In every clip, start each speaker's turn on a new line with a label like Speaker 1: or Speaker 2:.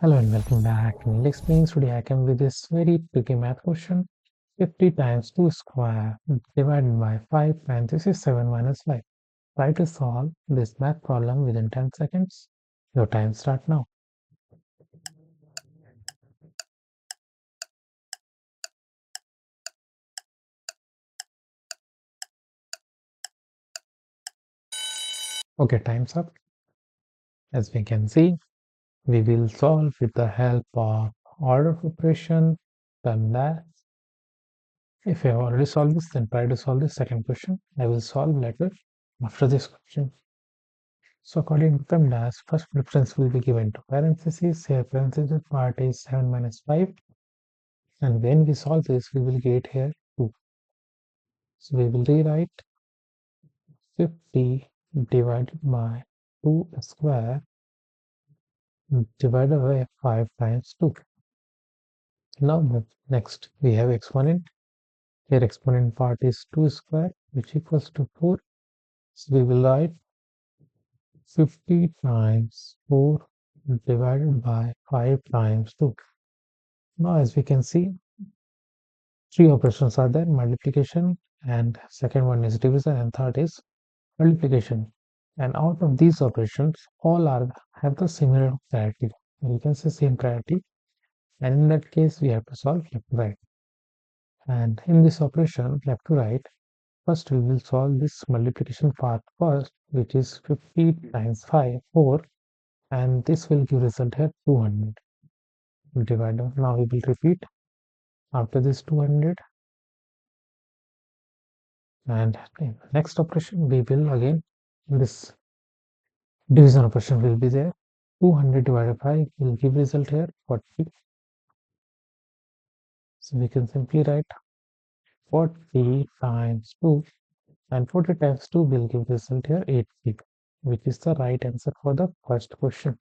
Speaker 1: Hello and welcome back. In the explains today I come with this very tricky math question. 50 times 2 square divided by 5 and this is 7 minus 5. Try to solve this math problem within 10 seconds. Your time start now. Okay, time's up. As we can see, we will solve with the help of order of operation, PEMDAS. If you have already solved this, then try to solve the second question. I will solve later after this question. So according to PEMDAS, first preference will be given to parentheses. Here parentheses part is 7 minus 5. And when we solve this, we will get here 2. So we will rewrite 50 divided by 2 square divided by 5 times 2. Now next we have exponent. Here exponent part is 2 square which equals to 4. So we will write 50 times 4 divided by 5 times 2. Now as we can see, three operations are there: multiplication, and second one is division, and third is multiplication. And out of these operations, all are have the similar priority. You can say same priority, and in that case, we have to solve left to right. And in this operation, left to right, first we will solve this multiplication part first, which is 50 times 5, 4, and this will give result here 200. Divided. Now we will repeat after this 200. And next operation we will again this division operation will be there. 200 divided by 5 will give result here 40. So we can simply write 40 times 2, and 40 times 2 will give result here 80, which is the right answer for the first question.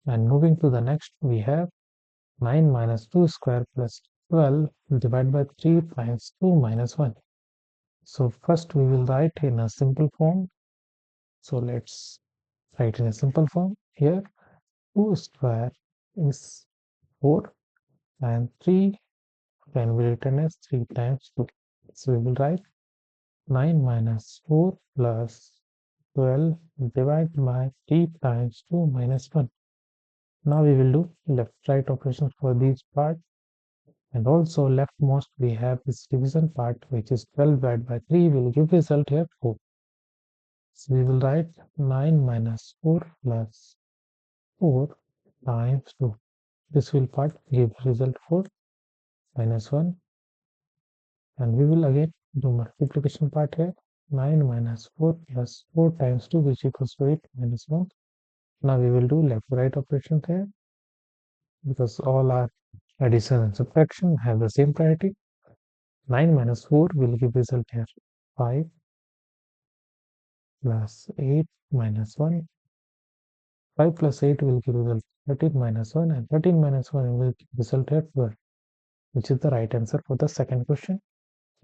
Speaker 1: And moving to the next, we have 9 minus 2 square plus 12 divided by 3 times 2 minus 1. So first we will write in a simple form. So let's write in a simple form. Here 2 square is 4 and 3 can be written as 3 times 2. So we will write 9 minus 4 plus 12 divided by 3 times 2 minus 1. Now we will do left right operations for these parts, and also leftmost we have this division part, which is 12 divided by 3 will give result here 4. So we will write 9 minus 4 plus 4 times 2. This will part give result 4 minus 1, and we will again do multiplication part here. 9 minus 4 plus 4 times 2, which equals to 8 minus 1. Now we will do left right operations here, because all our addition and subtraction have the same priority. 9 minus 4 will give result here 5 plus 8 minus 1. 5 plus 8 will give result 13 minus 1, and 13 minus 1 will give result here 12, which is the right answer for the second question.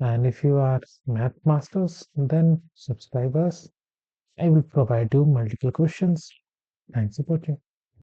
Speaker 1: And if you are math masters, then subscribe us. I will provide you multiple questions. Thanks for watching.